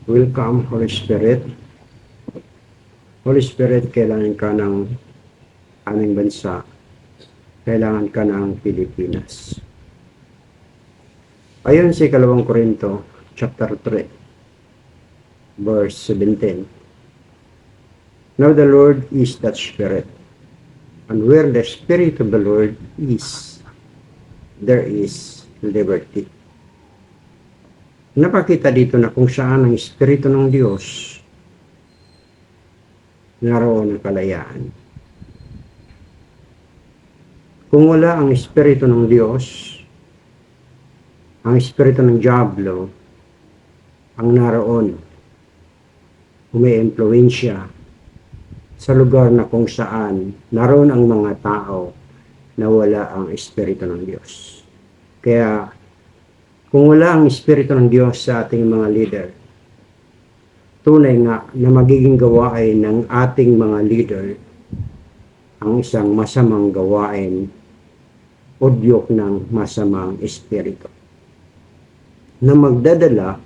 Welcome, Holy Spirit. Holy Spirit, kailangan ka ng aming bansa. Kailangan ka ng Pilipinas. Ayon sa 2 Korinto, chapter 3, verse 17. Now the Lord is that Spirit. And where the Spirit of the Lord is, there is liberty. Napakita dito na kung saan ang Espiritu ng Diyos, naroon ang kalayaan. Kung wala ang Espiritu ng Diyos, ang Espiritu ng Diablo, ang naroon, umiimpluwensya sa lugar na kung saan naroon ang mga tao na wala ang Espiritu ng Diyos. Kaya, kung wala ang Espiritu ng Diyos sa ating mga leader, tunay nga na magiging gawain ng ating mga leader ang isang masamang gawain o diyok ng masamang espiritu na magdadala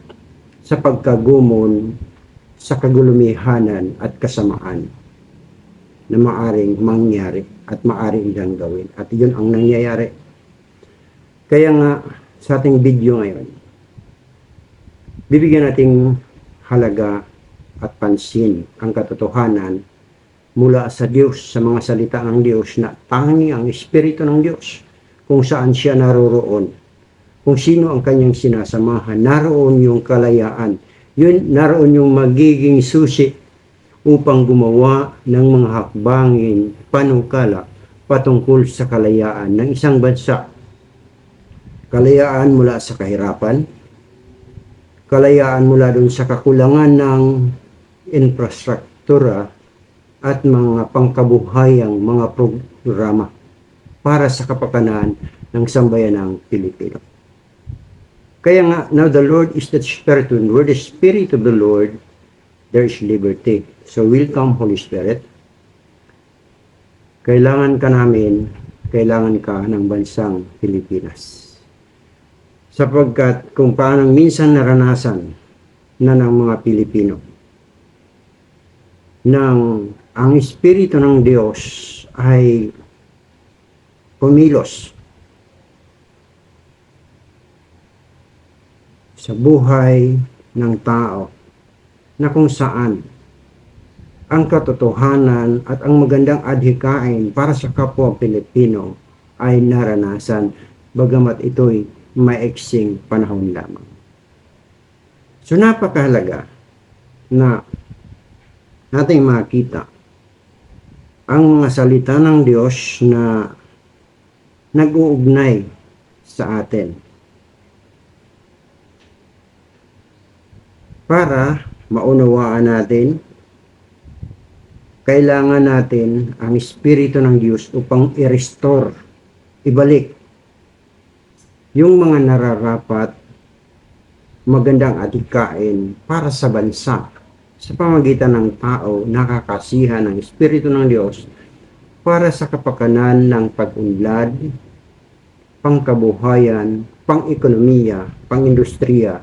sa pagkagumon sa kagulumihanan at kasamaan na maaring mangyari at maaring dang gawin. At yun ang nangyayari. Kaya nga, sa ating video ngayon, bibigyan nating halaga at pansin ang katotohanan mula sa Diyos, sa mga salita ng Diyos na tanging ang Espiritu ng Diyos kung saan siya naroroon, kung sino ang kanyang sinasamahan, naroon yung kalayaan, yun, naroon yung magiging susi upang gumawa ng mga hakbangin panukala patungkol sa kalayaan ng isang bansa. Kalayaan mula sa kahirapan, kalayaan mula dun sa kakulangan ng infrastruktura at mga pangkabuhayang mga programa para sa kapakanan ng sambayanang Pilipino. Kaya nga, now the Lord is the Spirit, and where the Spirit of the Lord, there is liberty. So welcome, Holy Spirit. Kailangan ka namin, kailangan ka ng bansang Pilipinas. Sapagkat kung paano minsan naranasan na ng mga Pilipino nang ang Espiritu ng Diyos ay kumilos sa buhay ng tao na kung saan ang katotohanan at ang magandang adhikain para sa kapwa Pilipino ay naranasan bagamat ito'y maiksing panahon lamang. So napakahalaga na nating makita ang mga salita ng Diyos na nag-uugnay sa atin para maunawaan natin, kailangan natin ang Espiritu ng Diyos upang i-restore, ibalik yung mga nararapat magandang adhikain para sa bansa sa pamamagitan ng tao nakakasihan ng Espiritu ng Diyos para sa kapakanan ng pag-unlad, pangkabuhayan, pang-ekonomiya, pang-industriya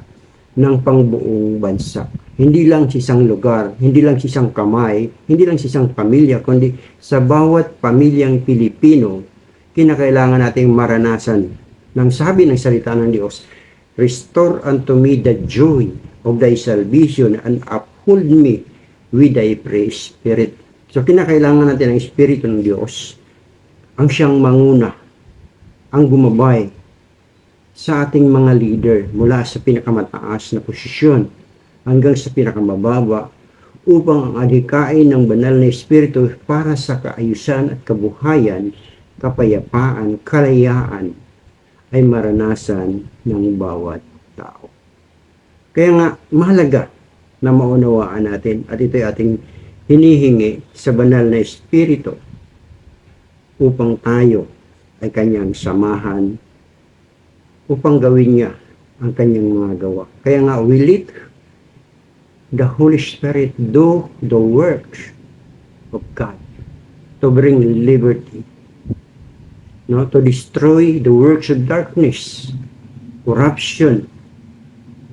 ng pangbuong bansa. Hindi lang sa isang lugar, hindi lang sa isang kamay, hindi lang sa isang pamilya, kundi sa bawat pamilyang Pilipino, kinakailangan nating maranasan ng sabi ng salita ng Diyos, restore unto me the joy of thy salvation and uphold me with thy praise spirit. So kinakailangan natin ang Espiritu ng Diyos, ang siyang manguna, ang gumabay sa ating mga leader mula sa pinakamataas na posisyon hanggang sa pinakamababa upang ang adhikain ng banal na Espiritu para sa kaayusan at kabuhayan, kapayapaan, kalayaan ay maranasan ng bawat tao. Kaya nga, mahalaga na maunawaan natin at ito'y ating hinihingi sa banal na Espiritu upang tayo ay kanyang samahan upang gawin niya ang kanyang mga gawa. Kaya nga, will it the Holy Spirit do the works of God to bring liberty, to destroy the works of darkness, corruption,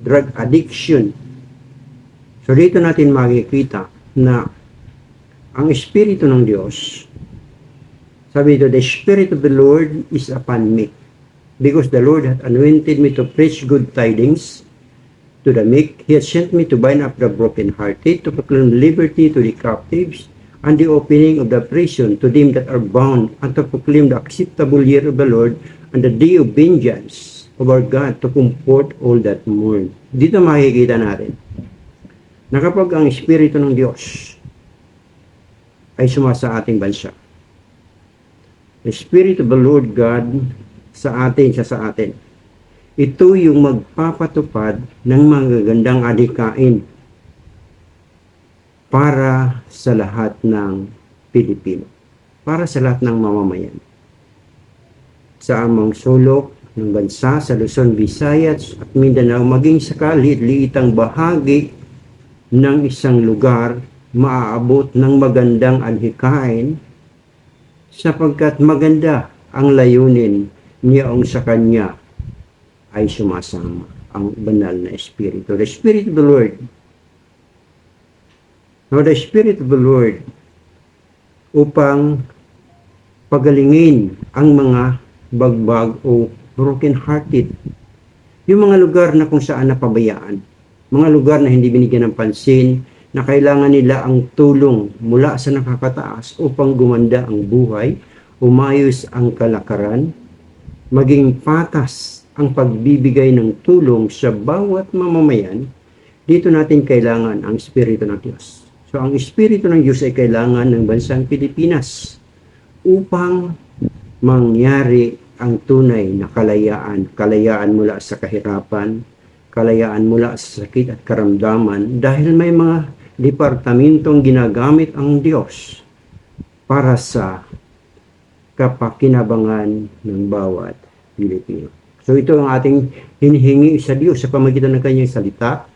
drug addiction, So dito natin makikita na ang Espiritu ng Diyos, sabi dito, the Spirit of the Lord is upon me, because the Lord hath anointed me to preach good tidings to the meek. He hath sent me to bind up the brokenhearted, to proclaim liberty to the captives, and the opening of the prison to them that are bound, and to proclaim the acceptable year of the Lord, and the day of vengeance of our God, to comfort all that mourn. Dito makikita natin na kapag ang Espiritu ng Diyos ay sumasa ating bansa, the Spirit of the Lord God sa atin, siya sa atin, ito yung magpapatupad ng magagandang adhikain para sa lahat ng Pilipino, para sa lahat ng mamamayan. Sa amang sulok ng bansa, sa Luzon, Visayas at Mindanao, maging sa kaliit-liitang bahagi ng isang lugar, maaabot ng magandang adhikain sapagkat maganda ang layunin niyaong sa kanya ay sumasama ang banal na Espiritu. The Spirit of the Lord. Now, the Spirit of the Lord upang pagalingin ang mga bagbag o broken-hearted. Yung mga lugar na kung saan napabayaan. Mga lugar na hindi binigyan ng pansin, na kailangan nila ang tulong mula sa nakakataas upang gumanda ang buhay, umayos ang kalakaran, maging patas ang pagbibigay ng tulong sa bawat mamamayan. Dito natin kailangan ang Espiritu ng Diyos. So ang Espiritu ng Diyos ay kailangan ng bansang Pilipinas upang mangyari ang tunay na kalayaan. Kalayaan mula sa kahirapan, kalayaan mula sa sakit at karamdaman, dahil may mga departamentong ginagamit ang Diyos para sa kapakinabangan ng bawat Pilipino. So ito ang ating hinihingi sa Diyos sa pamagitan ng kanyang salita,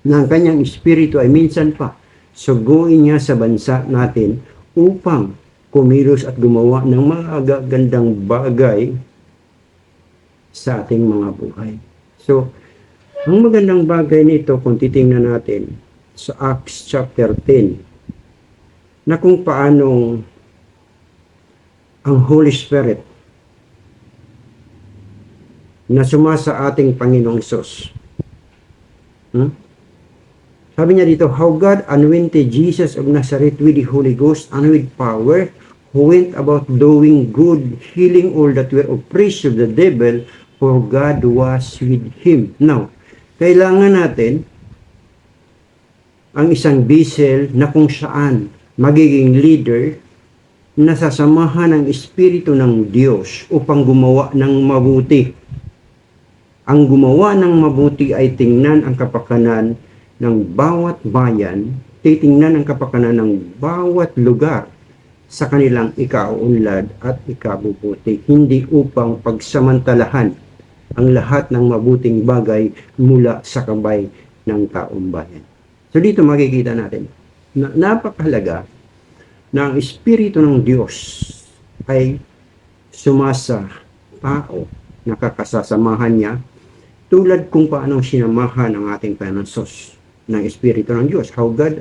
na ang kanyang Espiritu ay minsan pa suguin niya sa bansa natin upang kumilos at gumawa ng mga gandang bagay sa ating mga buhay. So, ang magandang bagay nito kung titingnan natin sa Acts chapter 10, na kung paanong ang Holy Spirit na sumasa ating Panginoong Hesus. Sabi niya dito, how God anointed Jesus of Nazareth with the Holy Ghost and with power, who went about doing good, healing all that were oppressed of the devil, for God was with him. Now, kailangan natin ang isang bisel na kung saan magiging leader na sasamahan ng Espiritu ng Diyos upang gumawa ng mabuti. Ang gumawa ng mabuti ay tingnan ang kapakanan ng bawat bayan, titingnan ang kapakanan ng bawat lugar sa kanilang ikauunlad at ikabubuti, hindi upang pagsamantalahan ang lahat ng mabuting bagay mula sa kabay ng taong bayan. So dito makikita natin na napakahalaga na ang Espiritu ng Diyos ay sumasa tao, nakakasasamahan niya, tulad kung paanong sinamahan ang ating Panginoon Hesus ng Espiritu ng Diyos. How God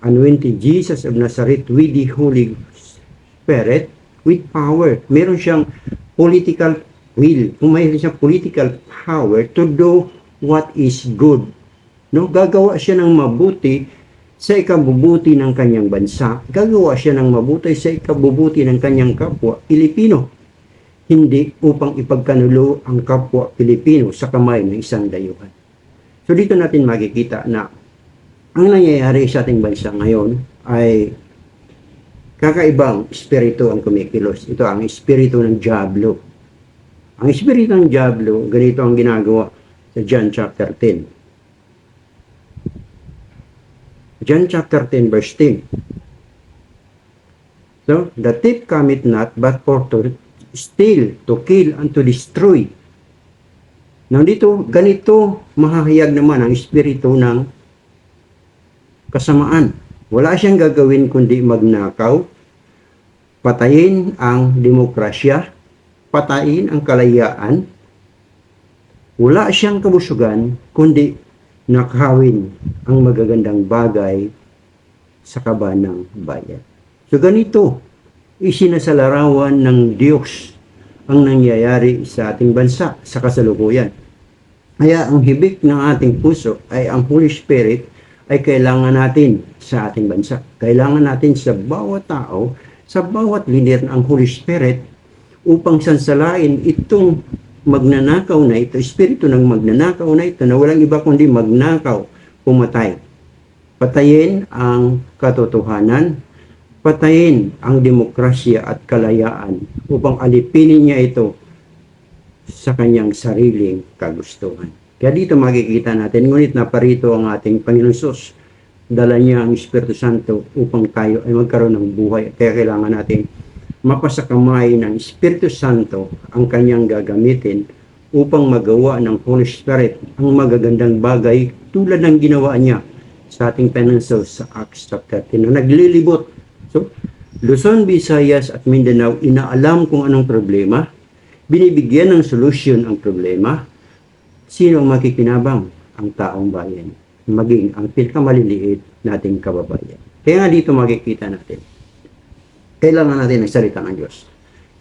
anointed Jesus of Nazareth with the Holy Spirit, with power. Meron siyang political will, mayroon siyang political power to do what is good. No, gagawa siya ng mabuti sa ikabubuti ng kanyang bansa. Gagawa siya ng mabuti sa ikabubuti ng kanyang kapwa Pilipino. Hindi upang ipagkanulo ang kapwa Pilipino sa kamay ng isang dayuhan. So dito natin makikita na ang nangyayari sa ating bansa ngayon ay kakaibang espiritu ang kumikilos. Ito ang espiritu ng Diablo. Ang espiritu ng Diablo, ganito ang ginagawa sa John chapter 10. John chapter 10 verse 10. So, the thief cometh not but for to steal, to kill, and to destroy. Now dito, ganito mahahayag naman ang espiritu ng kasamaan. Wala siyang gagawin kundi magnakaw, patayin ang demokrasya, patayin ang kalayaan. Wala siyang kabusugan kundi nakawin ang magagandang bagay sa kabanang bayan. So ganito, isinasalarawan ng Diyos ang nangyayari sa ating bansa sa kasalukuyan. Kaya ang hibik ng ating puso ay ang Holy Spirit ay kailangan natin sa ating bansa. Kailangan natin sa bawat tao, sa bawat leader ang Holy Spirit upang sansalain itong magnanakaw na ito, espiritu ng magnanakaw na ito na walang iba kundi magnakaw, pumatay. Patayin ang katotohanan, patayin ang demokrasya at kalayaan upang alipinin niya ito sa kanyang sariling kagustuhan. Kaya dito makikita natin, ngunit naparito ang ating Panginoon Sus. Dala niya ang Espiritu Santo upang tayo ay magkaroon ng buhay. Kaya kailangan natin mapasakamay ng Espiritu Santo ang kanyang gagamitin upang magawa ng Holy Spirit ang magagandang bagay tulad ng ginawa niya sa ating Panginoon Sus sa Acts chapter 10 na naglilibot. So, Luzon, Visayas at Mindanao, inaalam kung anong problema, binibigyan ng solusyon ang problema. Sino ang makikinabang? Ang taong bayan, maging ang pinakamaliliit nating kababayan. Kaya nga dito makikita natin, kailangan natin ng salita ng Diyos.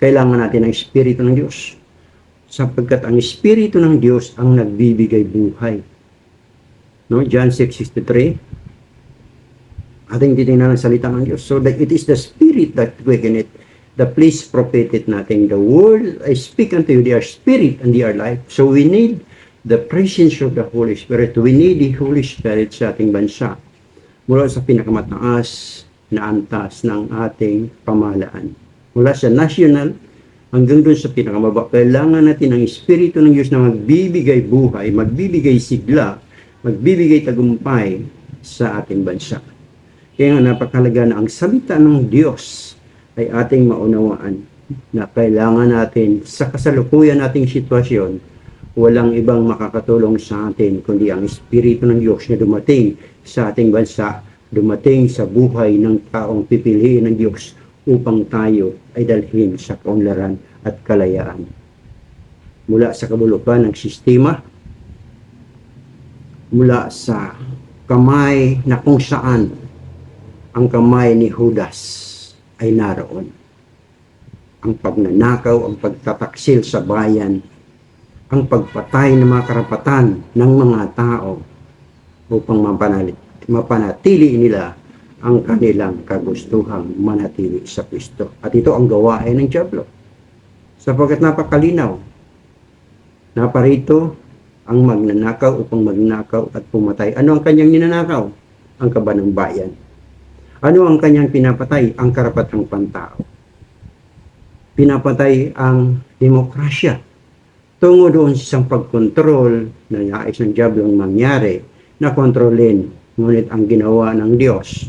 Kailangan natin ng Espiritu ng Diyos. Sapagkat ang Espiritu ng Diyos ang nagbibigay buhay. No? John 6:63, ating titingnan ang salita ng Diyos. So that it is the Spirit that quickeneth. The place prophetic natin. The word I speak unto you, they are spirit and they are life. So we need the presence of the Holy Spirit. We need the Holy Spirit sa ating bansa. Mula sa pinakamataas na antas ng ating pamahalaan. Mula sa national hanggang doon sa pinakamababa. Kailangan natin ang Espiritu ng Diyos na magbibigay buhay, magbibigay sigla, magbibigay tagumpay sa ating bansa. Kaya nga napakahalaga na ang salita ng Diyos ay ating maunawaan na kailangan natin sa kasalukuyan nating sitwasyon, walang ibang makakatulong sa atin kundi ang Espiritu ng Diyos na dumating sa ating bansa, dumating sa buhay ng taong pipiliin ng Diyos upang tayo ay dalhin sa kaunlaran at kalayaan. Mula sa kabulukan ng sistema, mula sa kamay na kung saan ang kamay ni Judas ay naroon. Ang pagnanakaw, ang pagtataksil sa bayan, ang pagpatay ng mga karapatan ng mga tao upang mapanatili nila ang kanilang kagustuhang manatili sa Kristo. At ito ang gawain ng dyablo. Sapagkat napakalinaw, naparito ang magnanakaw upang magnakaw at pumatay. Ano ang kanyang ninanakaw? Ang kabanang bayan. Ano ang kanyang pinapatay? Ang karapatang pantao. Pinapatay ang demokrasya. Tungo doon sa isang pagkontrol na nais ng diablong mangyari na kontrolin. Ngunit ang ginawa ng Diyos,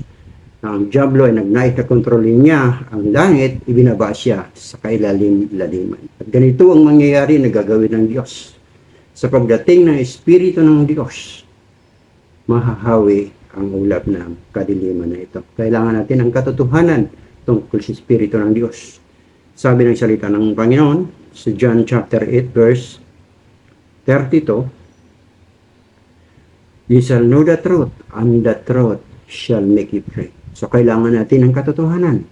ang diablo ay nagnais na kontrolin niya ang langit, ibinaba siya sa kailalim-laliman. At ganito ang mangyayari na gagawin ng Diyos. Sa pagdating ng Espiritu ng Diyos, mahahawi ang ulap ng kadiliman na ito. Kailangan natin ang katotohanan tungkol sa Espiritu ng Diyos. Sabi ng salita ng Panginoon sa John chapter 8 verse 32, "You shall know the truth, and the truth shall make you free." So kailangan natin ang katotohanan.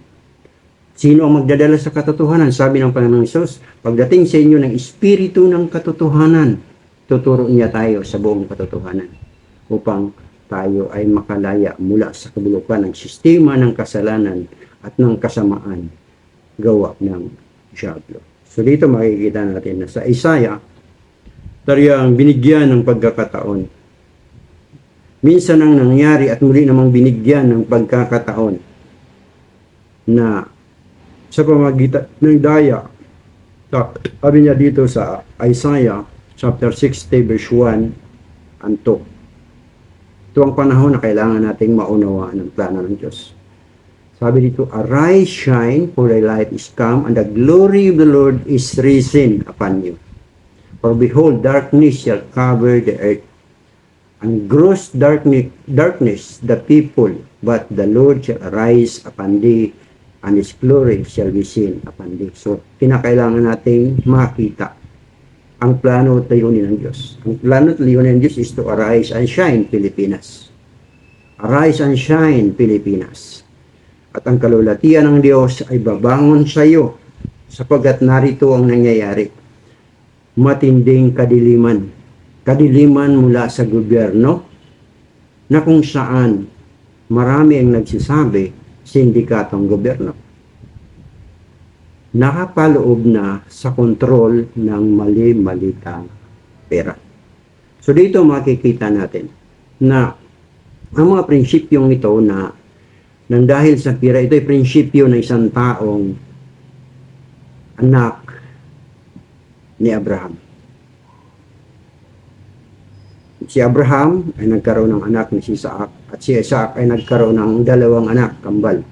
Sino ang magdadala sa katotohanan? Sabi ng Panginoong Hesus, pagdating sa inyo ng Espiritu ng katotohanan, tuturo niya tayo sa buong katotohanan upang tayo ay makalaya mula sa kabulukan ng sistema ng kasalanan at ng kasamaan gawa ng diablo. So dito makikita natin na sa Isaiah, tayo ang binigyan ng pagkakataon. Minsan ang nangyari at muli namang binigyan ng pagkakataon na sa pamagitan ng daya. Sabi niya dito sa Isaiah chapter 60 verse 1 and 2. Ito ang panahon na kailangan nating maunawaan ang plano ng Diyos. Sabi dito, "Arise, shine, for thy light is come, and the glory of the Lord is risen upon you. For behold, darkness shall cover the earth, and gross darkness the people, but the Lord shall arise upon thee, and His glory shall be seen upon thee." So, kinakailangan nating makita ang plano at layunin ng Diyos. Ang plano at layunin ng Diyos is to arise and shine, Pilipinas. Arise and shine, Pilipinas. At ang kalulatian ng Diyos ay babangon sa iyo sapagkat narito ang nangyayari. Matinding kadiliman. Kadiliman mula sa gobyerno na kung saan marami ang nagsasabi sindikatong gobyerno. Nakapaloob na sa kontrol ng mali-malitang pera. So dito makikita natin na ang mga prinsipyong ito na nang dahil sa pera, ito ay prinsipyo ng isang taong anak ni Abraham. Si Abraham ay nagkaroon ng anak ni si Isaac at si Isaac ay nagkaroon ng dalawang anak, kambal.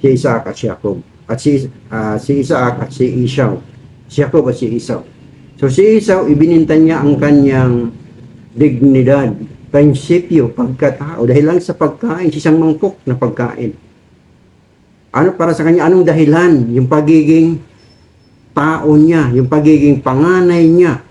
Si Isaac at si Jacob. At si Isaac at si Esau. Si Jacob at si Esau. So si Esau, ibinintan niya ang kanyang dignidad, prinsipyo, pagkatao, dahil lang sa pagkain, sa isang mangkok na pagkain. Ano para sa kanya? Anong dahilan? Yung pagiging tao niya, yung pagiging panganay niya,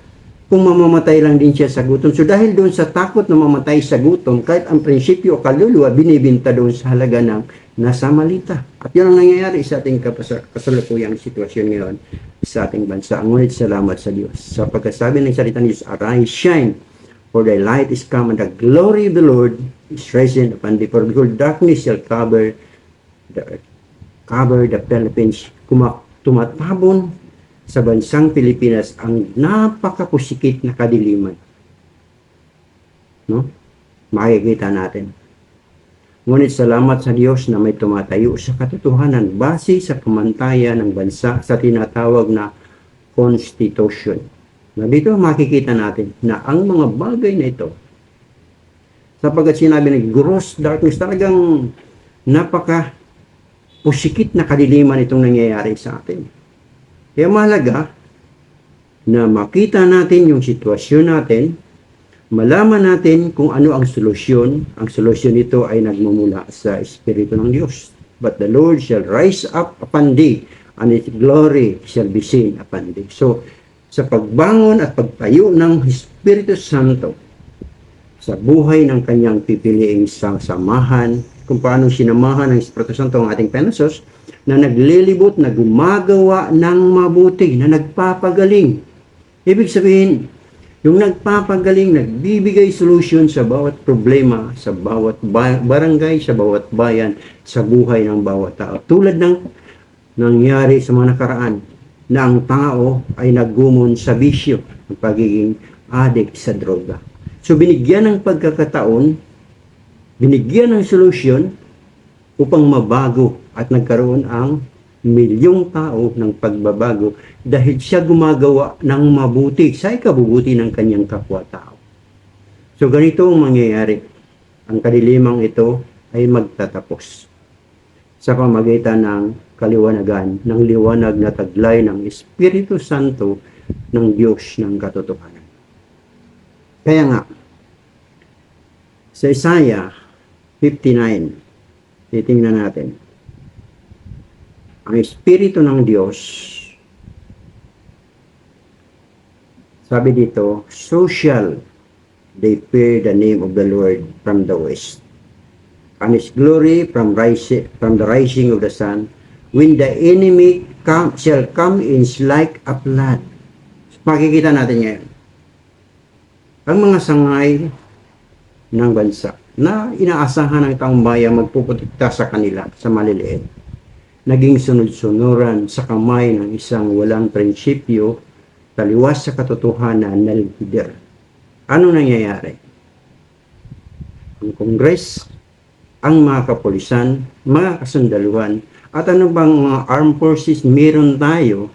kung mamamatay lang din siya sa gutom. So dahil doon sa takot na mamatay sa gutom, kahit ang prinsipyo o kaluluwa, binibinta doon sa halaga ng nasa malita. At yun ang nangyayari sa ating kasalukuyang sitwasyon ngayon sa ating bansa. Ngunit salamat sa Diyos. Sa pagkasabi ng salita ng Diyos, arise, shine, for the light is come, and the glory of the Lord is risen upon thee. For behold, darkness shall cover the earth. Cover the Philippines. Tumatabon sa bansang Pilipinas ang napakapusikit na kadiliman. No? Makikita natin. Ngunit salamat sa Diyos na may tumatayo sa katotohanan base sa pamantayan ng bansa sa tinatawag na Constitution. Na dito makikita natin na ang mga bagay na ito, sapagkat sinabi ng gross darkness, talagang napaka pusikit na kadiliman itong nangyayari sa atin. Kaya mahalaga na makita natin yung sitwasyon natin, malaman natin kung ano ang solusyon. Ang solusyon nito ay nagmumula sa Espiritu ng Diyos. But the Lord shall rise up upon thee, and His glory shall be seen upon thee. So, sa pagbangon at pagtayo ng Espiritu Santo sa buhay ng kanyang pipiliing samahan, kung paano sinamahan ng Espiritu Santo ang ating Penosos, na naglilibot, na gumagawa ng mabuti, na nagpapagaling. Ibig sabihin, yung nagpapagaling, nagbibigay solusyon sa bawat problema, sa bawat barangay, sa bawat bayan, sa buhay ng bawat tao. Tulad ng nangyari sa mga nakaraan, na ang tao ay naggumon sa bisyo, ang pagiging addict sa droga. So binigyan ng pagkakataon, binigyan ng solusyon upang mabago at nagkaroon ang milyong tao ng pagbabago dahil siya gumagawa ng mabuti sa ikabubuti ng kanyang kapwa-tao. So ganito ang mangyayari. Ang kadilimang ito ay magtatapos sa pamagitan ng kaliwanagan, ng liwanag na taglay ng Espiritu Santo ng Diyos ng katotohanan. Kaya nga, sa Isaiah 59, titingnan natin. Ang Espiritu ng Diyos, sabi dito, so shall they fear the name of the Lord from the west, and His glory from the rising of the sun, when the enemy shall come in like a flood. Makikita natin ngayon. Ang mga sangay ng bansa na inaasahan ng taong bayan magpuputikta sa kanila sa maliliit, naging sunod-sunuran sa kamay ng isang walang prinsipyo, taliwas sa katotohanan na leader. Ano nangyayari? Ang Kongres, ang mga kapulisan, mga kasundaluhan, at ano bang mga armed forces meron tayo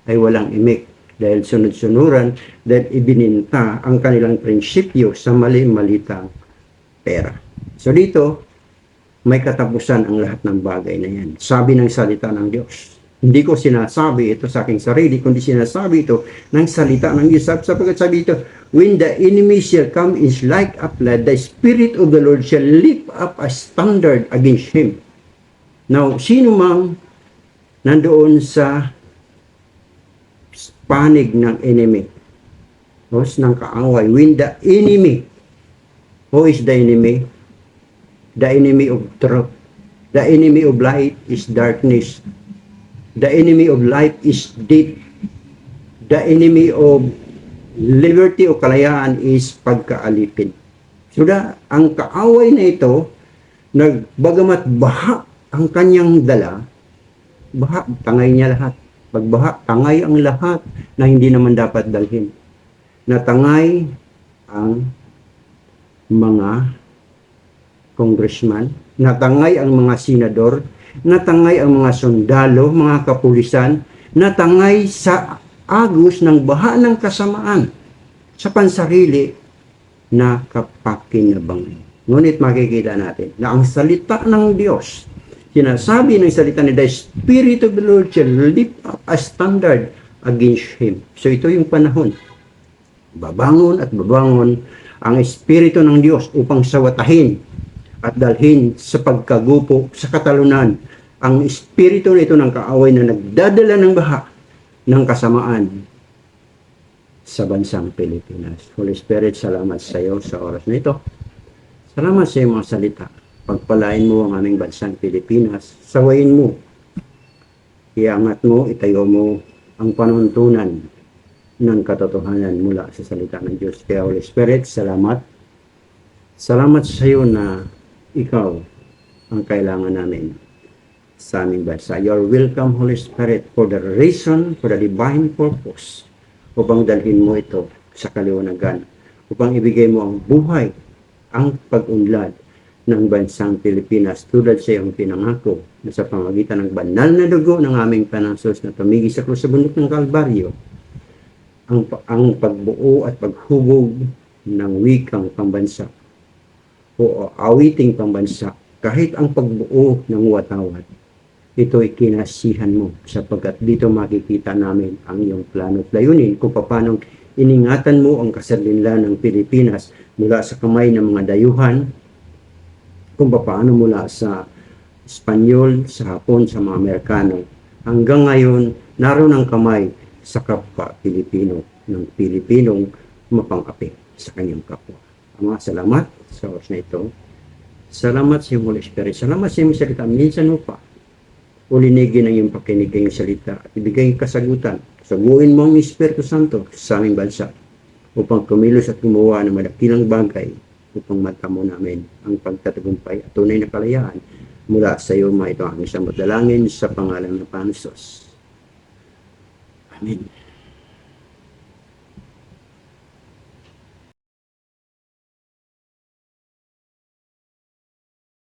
ay walang imik dahil sunod-sunuran, dahil ibininta ang kanilang prinsipyo sa mali-malitang pera. So dito, may katapusan ang lahat ng bagay na yan. Sabi ng salita ng Diyos. Hindi ko sinasabi ito sa aking sarili, kundi sinasabi ito ng salita ng Diyos. Sapagkat sabi ito, when the enemy shall come is like a flood, the Spirit of the Lord shall lift up a standard against him. Now, sino mang nandoon sa panig ng enemy. Host ng kaaway. When the enemy, who is the enemy? The enemy of truth. The enemy of light is darkness. The enemy of life is death. The enemy of liberty o kalayaan is pagkaalipin. So ang kaaway na ito, bagamat baha ang kanyang dala, baha, tangay niya lahat. Pagbaha, tangay ang lahat na hindi naman dapat dalhin. Natangay ang mga congressman, natangay ang mga senador, natangay ang mga sundalo, mga kapulisan, natangay sa agos ng baha ng kasamaan sa pansarili na kapakinabangan. Ngunit makikita natin na ang salita ng Diyos, sinasabi ng salita ni the Spirit of the Lord shall lift up a standard against him. So ito yung panahon. Babangon at babangon ang Espiritu ng Diyos upang sawatahin at dalhin sa pagkagupo, sa katalunan, ang espiritu nito ng kaaway na nagdadala ng baha ng kasamaan sa bansang Pilipinas. Holy Spirit, salamat sa iyo sa oras na ito. Salamat sa iyong mga salita. Pagpalain mo ang aming bansang Pilipinas. Sawayin mo. Iangat mo, itayo mo ang panuntunan ng katotohanan mula sa salita ng Diyos. Kaya Holy Spirit, salamat. Salamat sa iyo na ikaw ang kailangan namin sa aming bansa. You are welcome, Holy Spirit, for the reason, for the divine purpose, upang dalhin mo ito sa kaliwanagan, upang ibigay mo ang buhay, ang pag-unlad ng bansang Pilipinas, tulad sa iyong pinangako na sa pamagitan ng banal na dugo ng aming Panginoon na tumigi sa krus sa bundok ng Kalbaryo, ang pagbuo at paghubog ng wikang pambansa o awiting pambansa, kahit ang pagbuo ng watawat, ito'y kinasihan mo sapagkat dito makikita namin ang iyong plano at layunin kung paano iningatan mo ang kasadlinlan ng Pilipinas mula sa kamay ng mga dayuhan, kung paano mula sa Espanyol, sa Hapon, sa mga Amerikano, hanggang ngayon naroon ang kamay sa kapwa Pilipino ng Pilipinong mapang-api sa kanyang kapwa. Ama, salamat sa oras na ito. Salamat sa iyong Holy Spirit. Salamat sa iyong salita. Minsan mo pa, ulinigin ang iyong pakinig ng salita at ibigay ang kasagutan. Saguin mo ang Espiritu Santo sa aming bansa upang kumilos at gumawa ng madakilang bagay upang matamo namin ang pagtatagumpay at tunay na kalayaan mula sa iyo, mga ito ang isang madalangin sa pangalan ng Panginoon. Amen.